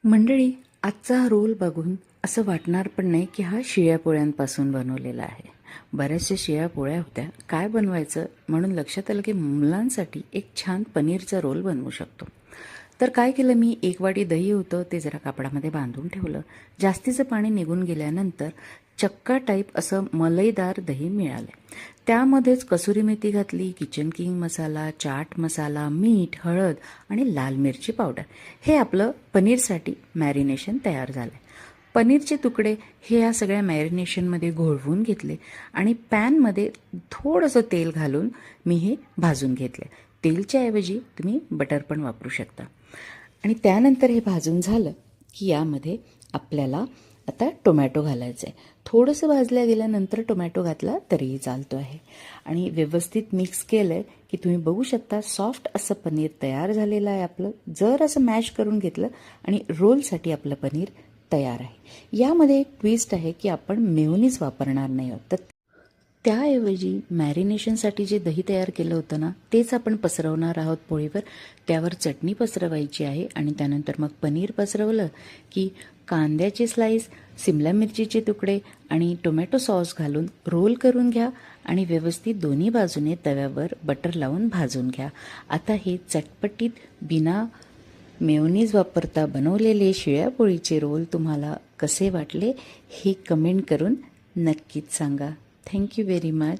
मंडळी, आजचा हा रोल बघून असं वाटणार पण नाही की हा शिळ्या पोळ्यांपासून बनवलेला आहे. बऱ्याचशा शिळ्या पोळ्या होत्या, काय बनवायचं म्हणून लक्षात आलं की मुलांसाठी एक छान पनीरचा रोल बनवू शकतो. तर काय केलं मी, 1 वाटी दही होतं ते जरा कापडामध्ये बांधून ठेवलं. जास्तीचं पाणी निघून गेल्यानंतर चक्का टाईप असं मलईदार दही मिळालं. त्यामध्येच कसुरी मेथी घातली, किचन किंग मसाला, चाट मसाला, मीठ, हळद आणि लाल मिरची पावडर. हे आपलं पनीरसाठी मॅरिनेशन तयार झालं. पनीरचे तुकडे हे या सगळ्या मॅरिनेशनमध्ये घोळवून घेतले आणि पॅनमध्ये थोडंसं तेल घालून मी हे भाजून घेतले. तेलच्या ऐवजी तुम्ही बटर पण वापरू शकता. आणि त्यानंतर हे भाजून झालं की यामध्ये आपल्याला आता टोमॅटो घालायचं आहे. थोडंसं भाजल्या गेल्यानंतर टोमॅटो घातला तरीही चालतो आहे. आणि व्यवस्थित मिक्स केलं आहे की तुम्ही बघू शकता सॉफ्ट असं पनीर तयार झालेलं आहे आपलं. जर असं मॅश करून घेतलं आणि रोलसाठी आपलं पनीर तयार आहे. यामध्ये एक ट्विस्ट आहे की आपण मेयोनीज वापरणार नाही आहोत, तर त्याऐवजी मॅरिनेशनसाठी जे दही तयार केलं होतं ना, तेच आपण पसरवणार आहोत पोळीवर. त्यावर चटणी पसरवायची आहे आणि त्यानंतर मग पनीर पसरवलं की कांद्याचे स्लाईस, सिमला मिरचीचे तुकडे आणि टोमॅटो सॉस घालून रोल करून घ्या आणि व्यवस्थित दोन्ही बाजूने तव्यावर बटर लावून भाजून घ्या. आता हे चटपटीत बिना मेयोनीज वापरता बनवलेले शिळ्या पोळीचे रोल तुम्हाला कसे वाटले हे कमेंट करून नक्कीच सांगा. Thank you very much.